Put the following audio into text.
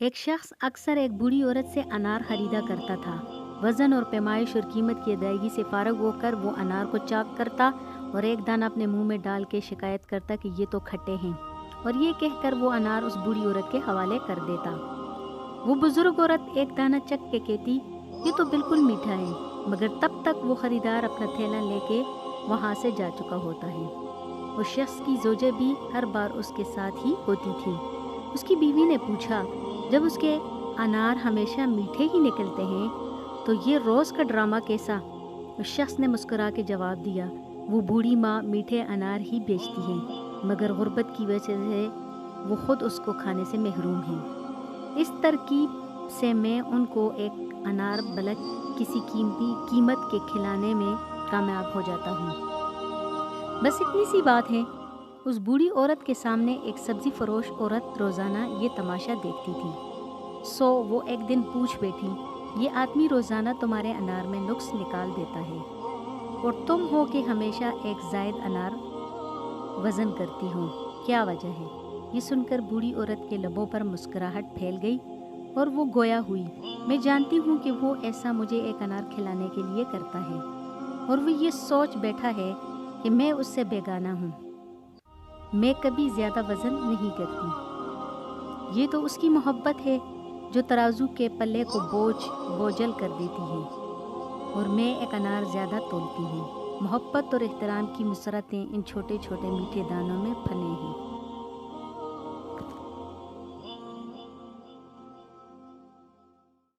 एक शख्स अक्सर एक बूढ़ी औरत से अनार खरीदा करता था। वजन और पैमाइश और कीमत की अदायगी से फारग होकर वो अनार को चाक करता और एक दाना अपने मुंह में डाल के शिकायत करता कि ये तो खट्टे हैं, और ये कहकर वो अनार उस बूढ़ी औरत के हवाले कर देता। वो बुजुर्ग औरत एक दाना चख के कहती, ये तो बिल्कुल मीठा है, मगर तब तक वो खरीदार अपना थैला लेके वहाँ से जा चुका होता है। उस शख्स की जोजे भी हर बार उसके साथ ही होती थी। उसकी बीवी ने पूछा, जब उसके अनार हमेशा मीठे ही निकलते हैं तो ये रोज़ का ड्रामा कैसा? उस शख्स ने मुस्कुरा के जवाब दिया, वो बूढ़ी माँ मीठे अनार ही बेचती है, मगर गुर्बत की वजह से वो खुद उसको खाने से महरूम है। इस तरकीब से मैं उनको एक अनार बलक किसी कीमत के खिलाने में कामयाब हो जाता हूँ। बस इतनी सी बात है। उस बूढ़ी औरत के सामने एक सब्जी फरोश औरत रोज़ाना ये तमाशा देखती थी। सो वो एक दिन पूछ बैठी, ये आदमी रोज़ाना तुम्हारे अनार में नुक्स निकाल देता है और तुम हो कि हमेशा एक जायद अनार वज़न करती हो, क्या वजह है? ये सुनकर बूढ़ी औरत के लबों पर मुस्कुराहट फैल गई और वो गोया हुई, मैं जानती हूँ कि वो ऐसा मुझे एक अनार खिलाने के लिए करता है, और वो ये सोच बैठा है कि मैं उससे बेगाना हूँ। मैं कभी ज़्यादा वज़न नहीं करती। ये तो उसकी मोहब्बत है जो तराजू के पल्ले को बोझल कर देती है, और मैं एक अनार ज़्यादा तोलती हूँ। मोहब्बत और एहतराम की मुसरतें इन छोटे छोटे मीठे दानों में फले हैं।